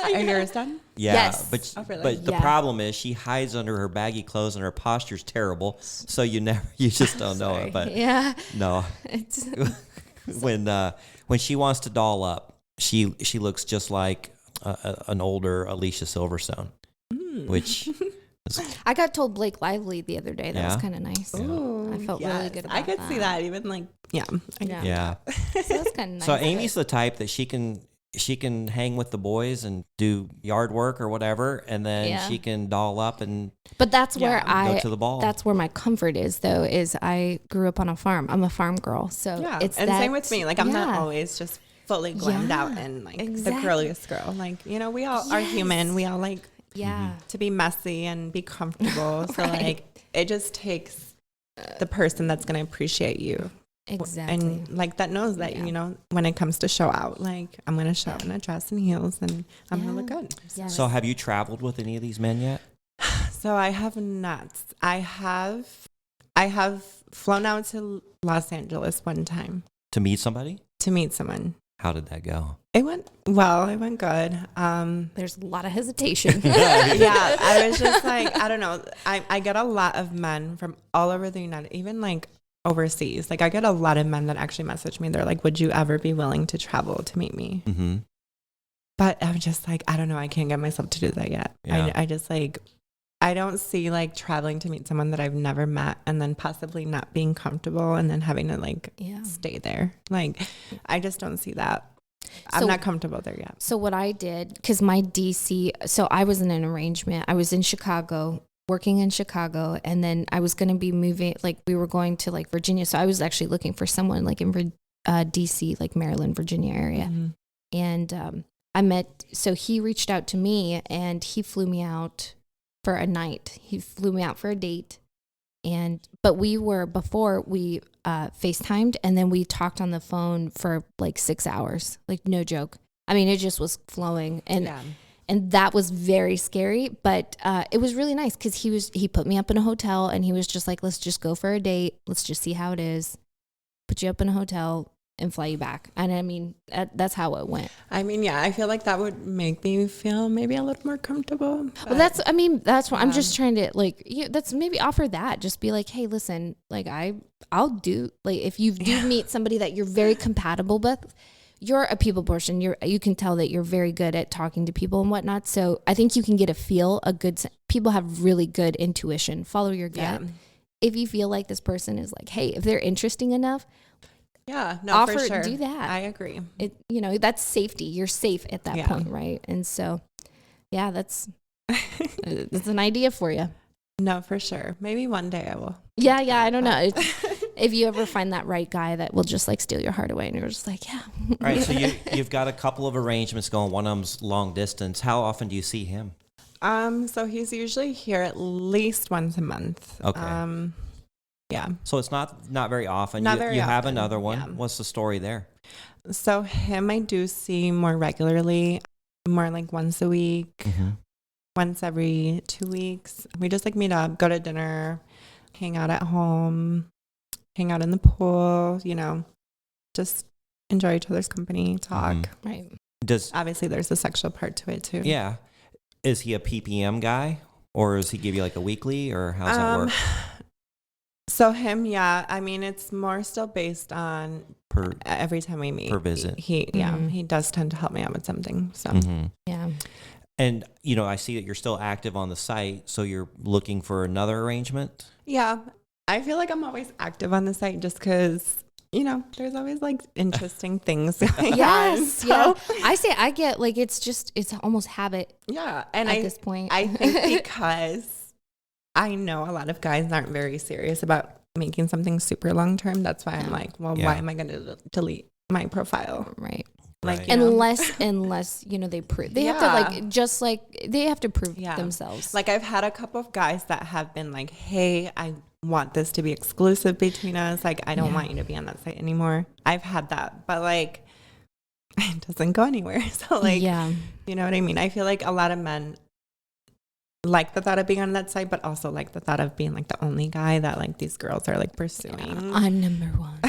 Are yours done? Yeah, Yes. but the problem is she hides under her baggy clothes and her posture's terrible. So you just don't know it. But yeah. no, It's when she wants to doll up, she looks just like an older Alicia Silverstone, which. I got told Blake Lively the other day. That was kind of nice. Ooh, I felt really good about I could see that. Even like, Yeah. So that's kind of nice. So Amy's the type that she can hang with the boys and do yard work or whatever, and then she can doll up and. But that's where go to the ball. That's where my comfort is, though. Is I grew up on a farm. I'm a farm girl, so it's and same with me. Like, I'm not yeah. always just fully glammed out and like the girliest girl. Like, we all are human. We all like to be messy and be comfortable. So like, it just takes the person that's going to appreciate you. Exactly. And like that knows that, when it comes to show out, like I'm going to show out in a dress and heels and I'm going to look good. Yes. So have you traveled with any of these men yet? So I have not. I have flown out to Los Angeles one time. To meet somebody? To meet someone. How did that go? It went well. It went good. There's a lot of hesitation. Yeah, I was just like, I don't know. I get a lot of men from all over the United, even like overseas. Like I get a lot of men that actually message me. They're like, would you ever be willing to travel to meet me? Mm-hmm. But I'm just like, I don't know. I can't get myself to do that yet. Yeah. I just like, I don't see like traveling to meet someone that I've never met and then possibly not being comfortable and then having to like stay there. Like, I just don't see that. I'm not comfortable there yet. So what I did, because my DC, so I was in an arrangement. I was in Chicago, working in Chicago, and then I was going to be moving, like we were going to like Virginia. So I was actually looking for someone like in DC, like Maryland, Virginia area. Mm-hmm. And so he reached out to me and he flew me out for a night. He flew me out for a date. But we FaceTimed and then we talked on the phone for like 6 hours, like no joke. I mean, it just was flowing and that was very scary, but it was really nice because he put me up in a hotel and he was just like, let's just go for a date. Let's just see how it is. put you up in a hotel, and fly you back. And I mean, that's how it went. I mean, yeah, I feel like that would make me feel maybe a little more comfortable. Well, that's what I'm just trying to like, that's maybe offer that. Just be like, hey, listen, like I'll do, like, if you do meet somebody that you're very compatible with, you're a people person. You can tell that you're very good at talking to people and whatnot. So I think you can get people have really good intuition. Follow your gut. Yeah. If you feel like this person is like, hey, if they're interesting enough, for sure. Do that. I agree. That's safety. You're safe at that point, right? And so, that's an idea for you. No, for sure. Maybe one day I will. Yeah. I don't know. If you ever find that right guy that will just like steal your heart away, and you're just like, yeah. All right. So you've got a couple of arrangements going. One of them's long distance. How often do you see him? So he's usually here at least once a month. Okay. Yeah. So it's not very often. Not very you often. have another one. Yeah. What's the story there? So him I do see more regularly, more like once a week, once every 2 weeks. We just like meet up, go to dinner, hang out at home, hang out in the pool, just enjoy each other's company, talk. Right. Obviously there's a sexual part to it too. Yeah. Is he a PPM guy, or does he give you like a weekly, or how's that work? So him, I mean, it's more still based on every time we meet. Per visit. He does tend to help me out with something. So yeah. And, I see that you're still active on the site, so you're looking for another arrangement? Yeah. I feel like I'm always active on the site just because, there's always like interesting things going on. So. I get like, it's almost habit. Yeah. And at this point. I think because I know a lot of guys aren't very serious about making something super long term. That's why I'm like, well, why am I going to delete my profile? Right. Like, unless they prove they have to they have to prove themselves. Like I've had a couple of guys that have been like, hey, I want this to be exclusive between us. Like I don't want you to be on that site anymore. I've had that, but like it doesn't go anywhere. So like, you know what I mean? I feel like a lot of men like the thought of being on that site, but also like the thought of being like the only guy that like these girls are like pursuing. I'm number one.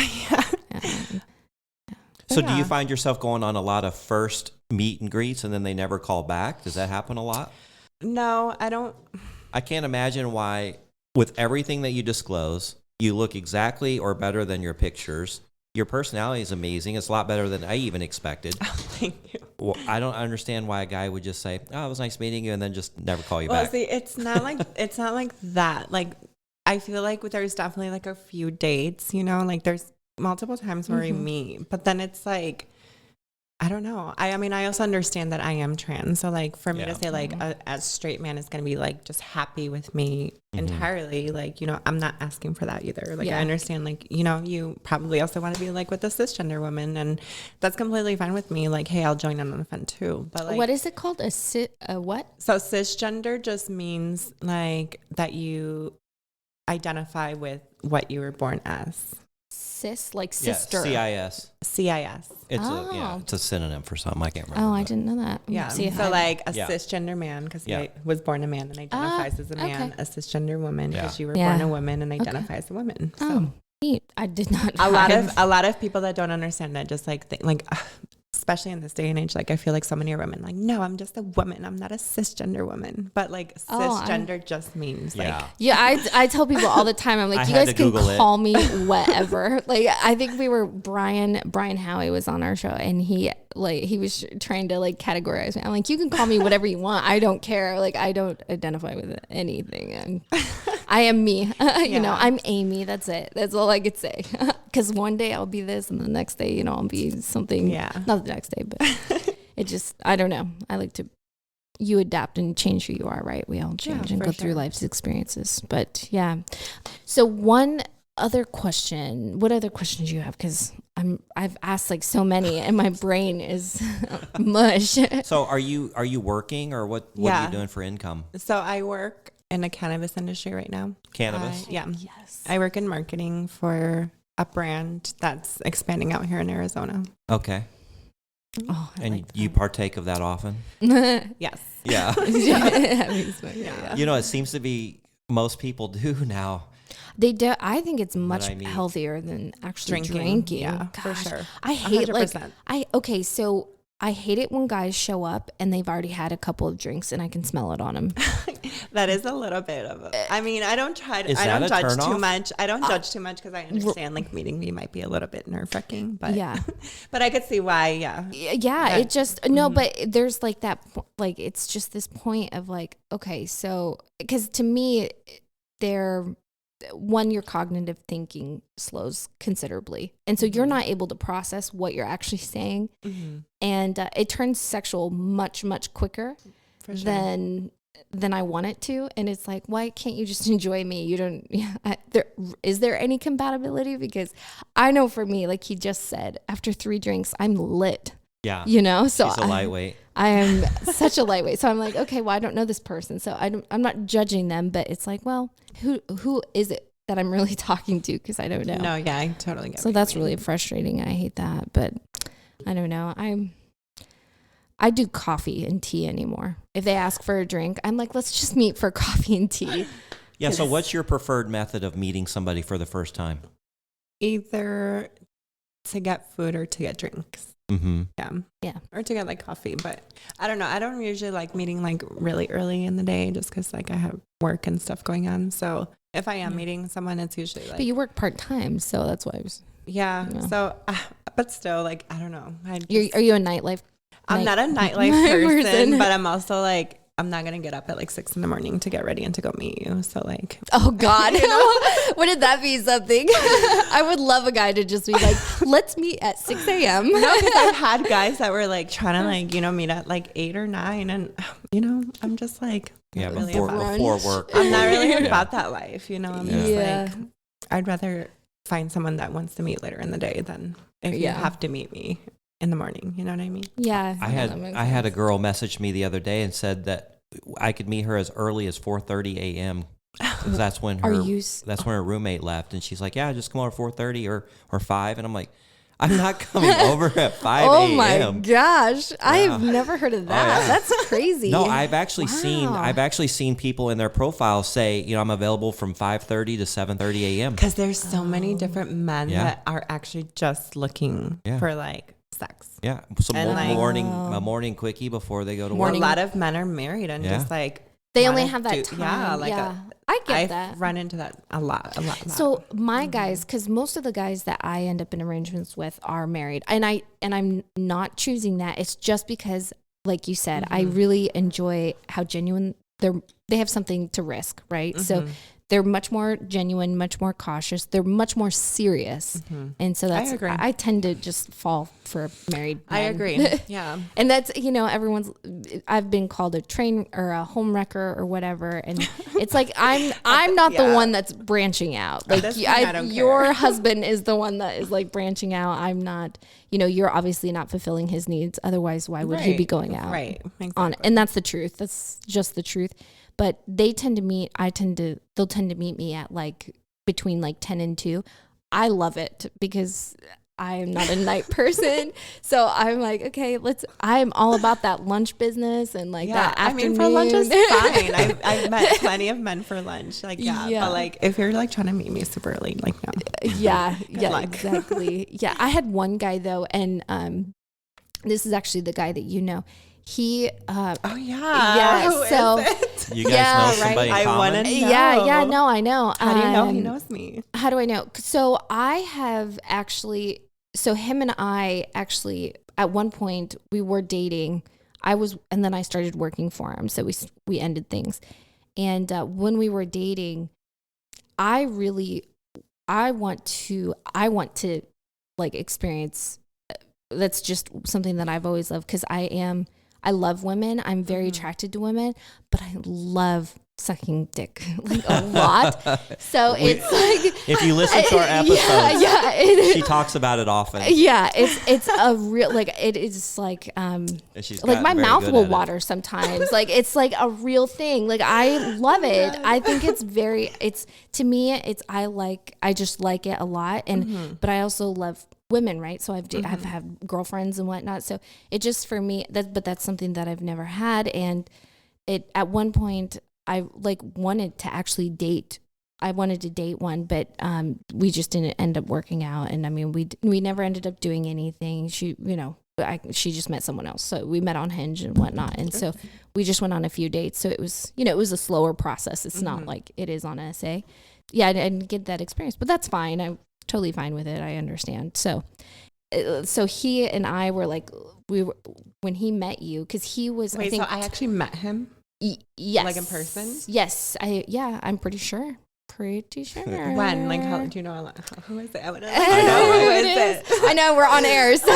So do you find yourself going on a lot of first meet and greets and then they never call back? Does that happen a lot? No, I don't. I can't imagine why, with everything that you disclose, you look exactly or better than your pictures. Your personality is amazing. It's a lot better than I even expected. Oh, thank you. Well, I don't understand why a guy would just say, "Oh, it was nice meeting you," and then just never call you back. See, it's not like that. Like, I feel like there's definitely like a few dates. Like there's multiple times where we meet, but then it's like, I don't know. I mean, I also understand that I am trans, so like for me to say like a straight man is going to be like just happy with me entirely, like I'm not asking for that either. Like I understand, like you probably also want to be like with a cisgender woman, and that's completely fine with me. Like, hey, I'll join in on the fun too. But like, what is it called? A what? So cisgender just means like that you identify with what you were born as. Cis, like sister. CIS. CIS. It's a synonym for something. I can't remember. Oh, I didn't know that. Yeah. So like a cisgender man because he was born a man and identifies as a man. Okay. A cisgender woman because you were born a woman and identify as a woman. So. Oh, neat. I did not. A lot of people that don't understand that just like especially in this day and age, like I feel like so many women like, no, I'm just a woman. I'm not a cisgender woman. But like cisgender just means like. Yeah, I tell people all the time, I'm like, you guys can call me whatever. Like I think Brian Howie was on our show and he was trying to like categorize me. I'm like, you can call me whatever you want. I don't care. Like I don't identify with anything. I am me. I'm Amy. That's it. That's all I could say. Because one day I'll be this and the next day, I'll be something. Yeah. Not the next day, but it just, I don't know. I like to, you adapt and change who you are, right? We all change and go through life's experiences. But yeah. So one other question, what other questions do you have? Because I've asked like so many and my brain is mush. So are you working or what are you doing for income? So I work in the cannabis industry right now. Cannabis? Yes. I work in marketing for a brand that's expanding out here in Arizona. Okay. Oh, and you partake of that often? Yes. Yeah. Yeah. It seems to be most people do now. They do. I think it's much healthier than actually drinking. Yeah, Gosh, for sure. I hate 100%. So I hate it when guys show up and they've already had a couple of drinks and I can smell it on them. That is a little bit of a, I mean, I don't judge too much. I don't judge too much because I understand like meeting me might be a little bit nerve-wracking, but yeah, but I could see why. Yeah. It just, no, but there's like that, like, it's just this point of like, okay, so, because to me, your cognitive thinking slows considerably. And so you're not able to process what you're actually saying. Mm-hmm. And it turns sexual much, much quicker than I want it to. And it's like, why can't you just enjoy me? You don't, is there any compatibility? Because I know for me, like he just said, after 3 drinks, I'm lit. Yeah. So she's a lightweight. I am such a lightweight. So I'm like, okay, well, I don't know this person. So I'm not judging them, but it's like, well, who is it that I'm really talking to? Because I don't know. No, yeah, I totally get it. So that's really frustrating. I hate that, but I don't know. I do coffee and tea anymore. If they ask for a drink, I'm like, let's just meet for coffee and tea. Yeah. So what's your preferred method of meeting somebody for the first time? Either to get food or to get drinks. Mm-hmm. Yeah. Or to get like coffee, but I don't know. I don't usually like meeting like really early in the day just because like I have work and stuff going on. So if I am meeting someone, it's usually like. But you work part-time, so that's why I was. Yeah. You know. So, but still, like, I don't know. Are you a nightlife? I'm not a nightlife person, but I'm also like, I'm not going to get up at like 6 a.m. to get ready and to go meet you. So like. Oh God. Wouldn't that be something? I would love a guy to just be like, let's meet at 6 a.m. No, because I've had guys that were like trying to like, meet at like 8 or 9. And, I'm just like. Yeah, really before work. I'm not really about that life, I'm just like, I'd rather find someone that wants to meet later in the day than if you have to meet me in the morning. You know what I mean? Yeah. I had a girl message me the other day and said that I could meet her as early as 4:30 a.m. That's when her roommate left, and she's like, "Yeah, just come over 4:30 or 5." And I'm like, I'm not coming over at 5 a.m. Oh my gosh. Yeah. I have never heard of that. Oh, yeah. That's crazy. No, I've actually seen people in their profile say, I'm available from 5:30 to 7:30 a.m. Because there's so many different men that are actually just looking for like sex. Yeah. Some morning quickie before they go to work. A lot of men are married and just like they only have that time. Yeah, I get that. I've run into that a lot. So my guys, because most of the guys that I end up in arrangements with are married, and I'm not choosing that. It's just because, like you said, I really enjoy how genuine they have something to risk, right? So they're much more genuine, much more cautious. They're much more serious. And so that's, I tend to just fall for married men. I agree. Yeah. And that's, I've been called a train or a home wrecker or whatever. And it's like, I'm not the one that's branching out. Like your husband is the one that is like branching out. I'm not, you're obviously not fulfilling his needs. Otherwise, why would he be going out? Right. Exactly. And that's the truth. That's just the truth. But they'll tend to meet me at like between like 10 and 2. I love it because I'm not a night person. So I'm like, okay, I'm all about that lunch business and like that afternoon. I mean, for lunch is fine. I've met plenty of men for lunch. Like, but like if you're like trying to meet me super early, like no. Yeah, exactly. Yeah. I had one guy though, and this is actually the guy that he so you guys know somebody in common? I want to know. Yeah, no, I know. How do you know he knows me? How do I know? So I have actually, him and I actually at one point we were dating. And then I started working for him, so we ended things. And when we were dating, I want to like experience. That's just something that I've always loved because I love women. I'm very attracted to women, but I love sucking dick like a lot. So it's like if you listen to our episodes, she talks about it often. Yeah, it's a real like it is like like my mouth will water sometimes. Like it's like a real thing. Like I love it. I think it's to me I just like it a lot. And but I also love women, right? So I've had girlfriends and whatnot. So it just for me, but that's something that I've never had. And at one point I like wanted to actually date. I wanted to date one, but we just didn't end up working out. And I mean, we never ended up doing anything. She, she just met someone else. So we met on Hinge and whatnot. And so we just went on a few dates. So it was, it was a slower process. It's not like it is on SA. Yeah, I didn't get that experience, but that's fine. I'm totally fine with it. I understand. So he and I were like, when he met you, because he was, Wait, so I actually met him? Yes. Like in person? Yes. I'm pretty sure. When? Like, how do you know? Who is it? I want to know. Who is it? I know we're on air. So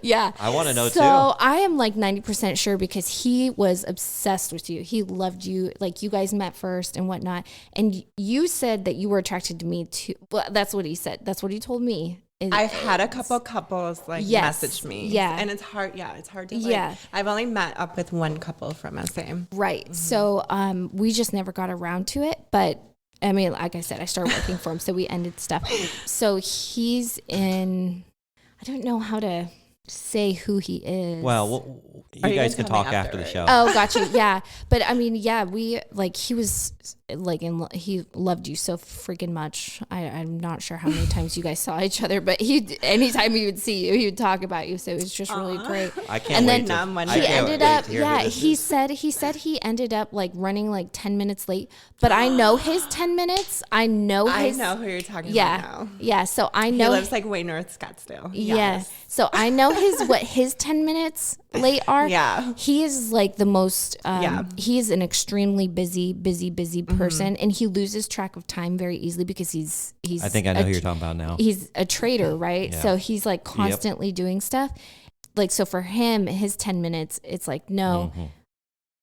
yeah. I want to know too. So I am like 90% sure because he was obsessed with you. He loved you. Like you guys met first and whatnot. And you said that you were attracted to me too. Well, that's what he said. That's what he told me. I've had a couple couples message me. Yeah. And it's hard. Yeah. It's hard to I've only met up with one couple from SA. Right. Mm-hmm. So we just never got around to it. But I mean, like I said, I started working for him. So we ended stuff. So he's in, I don't know how to say who he is. Well, you guys can talk after the show. Oh, gotcha. Yeah. But I mean, yeah, he was like, he loved you so freaking much. I'm not sure how many times you guys saw each other, but anytime he would see you, he would talk about you. So it was just really great. I can't wait he said he ended up like running like 10 minutes late, but I know his 10 minutes. I know who you're talking about now. Yeah. So I know he lives like way north Scottsdale. Yes. So I know his 10 minutes late are. Yeah. He is like the most, he is an extremely busy person, and he loses track of time very easily because he's I think I know who you're talking about now. He's a trader, right? Yeah. So he's like constantly doing stuff. Like, so for him, his 10 minutes, it's like, no,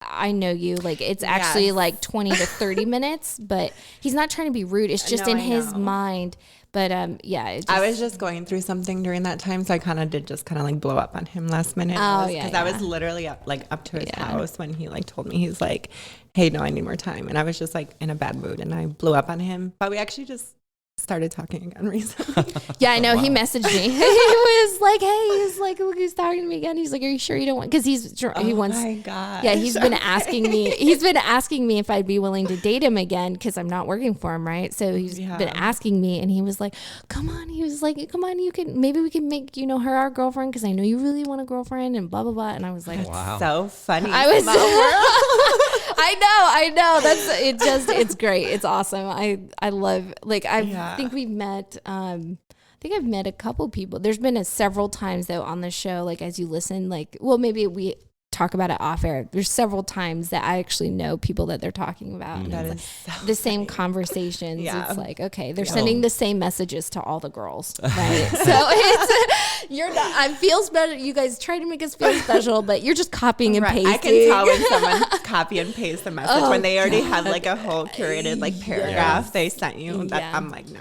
I know you. Like, it's actually like 20 to 30 minutes, but he's not trying to be rude. It's just in his mind. But I was just going through something during that time, so I kind of did like blow up on him last minute. Because I was literally up to his house when he like told me, he's like, "Hey, no, I need more time," and I was just like in a bad mood, and I blew up on him. But we actually just started talking again recently. Yeah, I know. Wow. He messaged me. He was like, "Hey," he's like, "Look, he's talking to me again." He's like, "Are you sure you don't want?" Because he wants. Oh my god. Yeah, he's been asking me. He's been asking me if I'd be willing to date him again because I'm not working for him, right? So he's been asking me, and he was like, "Come on." He was like, "Come on, maybe we can make her our girlfriend because I know you really want a girlfriend and blah blah blah." And I was like, "Wow, so funny." I was. I know. It's great. It's awesome. I love I think we've met. I think I've met a couple people. There's been several times though on the show, like as you listen, maybe we talk about it off air. There's several times that I actually know people that they're talking about. And it's so the same conversations. Yeah. It's like, okay, they're sending the same messages to all the girls, right? So you're not, I feel special. You guys try to make us feel special, but you're just copying and pasting. I can tell when someone copy and paste the message when they already have like a whole curated paragraph they sent you. I'm like, no.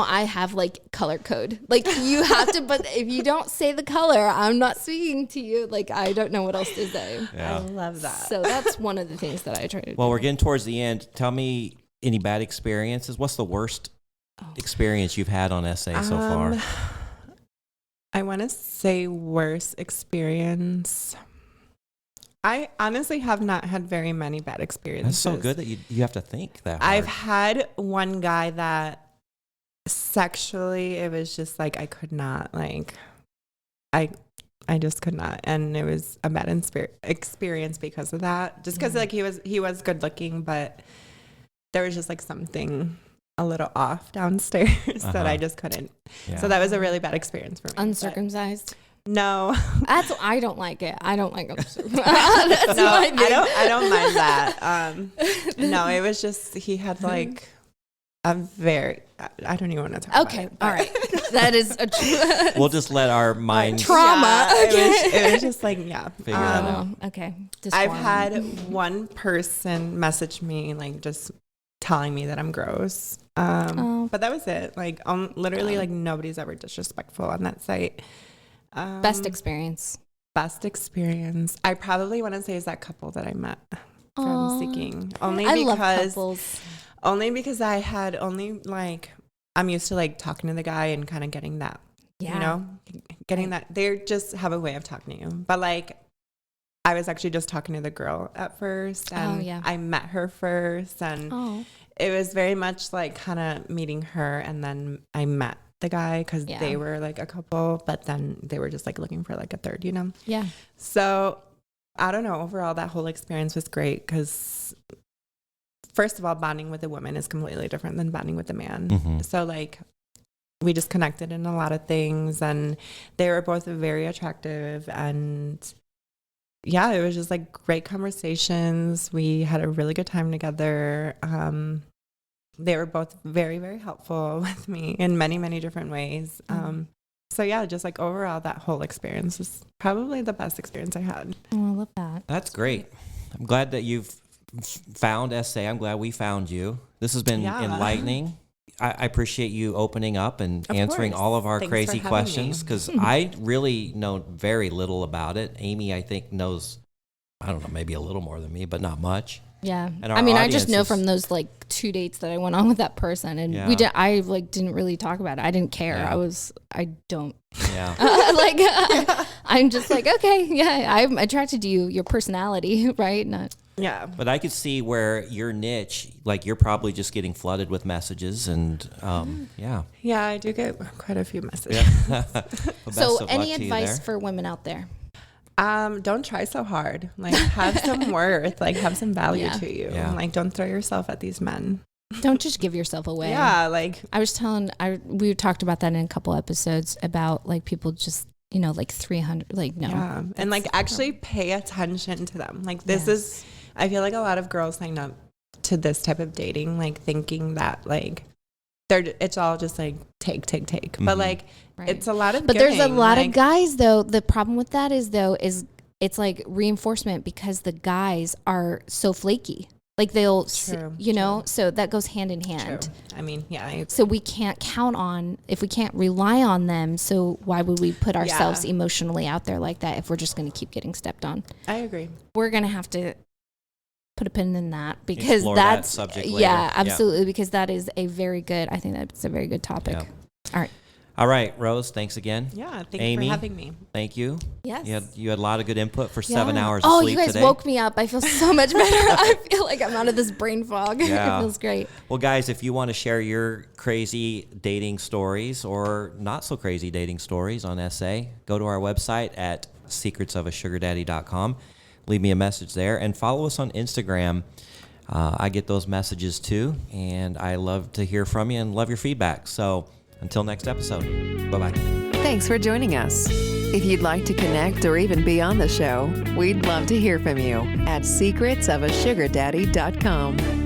I have like color code. Like you have to, but if you don't say the color, I'm not speaking to you. Like I don't know what else to say. Yeah. I love that. So that's one of the things that I try to do. Well, we're getting towards the end. Tell me any bad experiences. What's the worst experience you've had on SA so far? I want to say worst experience. I honestly have not had very many bad experiences. That's so good that you have to think that hard. I've had one guy that sexually, it was just like I could not, I just could not, and it was a bad experience because of that. Just because he was good looking, but there was just like something a little off downstairs that I just couldn't. Yeah. So that was a really bad experience for me. Uncircumcised? No, I don't like it. I don't like uncircumcised. I don't mind that. No, it was just he had like a very. I don't even want to talk about it. All right. That is a we'll just let our mind trauma. Yeah, it was just like, figure that out. Okay. I've had one person message me, like just telling me that I'm gross. But that was it. Like, literally, like nobody's ever disrespectful on that site. Best experience. I probably want to say is that couple that I met from Seeking. Love couples. Only because I had I'm used to like talking to the guy and kind of getting that, getting that. They just have a way of talking to you. But like I was actually just talking to the girl at first, and I met her first, and it was very much like kind of meeting her, and then I met the guy because they were like a couple, but then they were just like looking for like a third, Yeah. So I don't know. Overall, that whole experience was great because, first of all, bonding with a woman is completely different than bonding with a man. Mm-hmm. So like, we just connected in a lot of things, and they were both very attractive, and yeah, it was just like great conversations. We had a really good time together. They were both very, very helpful with me in many, many different ways. So yeah, just like overall, that whole experience was probably the best experience I had. Oh, I love that. That's great. I'm glad that you've found SA. I'm glad we found you. This has been enlightening. I appreciate you opening up and answering all of our crazy questions, because I really know very little about it. Amy, I think, knows, I don't know, maybe a little more than me, but not much. Yeah. I mean, I just know from those like 2 dates that I went on with that person, and I like didn't really talk about it. I didn't care. I don't. Yeah. I'm just like, okay, yeah, I'm attracted to you, your personality, right? Yeah. But I could see where your niche, like you're probably just getting flooded with messages, and yeah. Yeah, I do get quite a few messages. Yeah. So any advice for women out there? Don't try so hard. Like, have some worth, like have some value to you. Yeah. Like, don't throw yourself at these men. Don't just give yourself away. Yeah. Like, we talked about that in a couple episodes about like people just, like 300, like, no. Yeah. And like actually pay attention to them. Like this is, I feel like a lot of girls sign up to this type of dating, like thinking that like it's all just like take. Mm-hmm. But like, it's a lot of But giving. there's a lot of guys though. The problem with that is it's like reinforcement, because the guys are so flaky. Like they'll, True. So that goes hand in hand. True. I mean, yeah. So we can't count on, if we can't rely on them, so why would we put ourselves emotionally out there like that if we're just going to keep getting stepped on? I agree. We're going to have to put a pin in that, because Explore that's, that subject later. Yeah, absolutely. Because that is I think that's a very good topic. Yeah. All right, Rose, thanks again. Yeah, thank Amy, you for having me. Thank you. Yes. You had a lot of good input for 7 hours of sleep today. You guys woke me up. I feel so much better. I feel like I'm out of this brain fog. Yeah. It feels great. Well, guys, if you want to share your crazy dating stories or not so crazy dating stories on SA, go to our website at secretsofasugardaddy.com. Leave me a message there and follow us on Instagram. I get those messages too, and I love to hear from you and love your feedback. So until next episode, bye-bye. Thanks for joining us. If you'd like to connect or even be on the show, we'd love to hear from you at secretsofasugardaddy.com.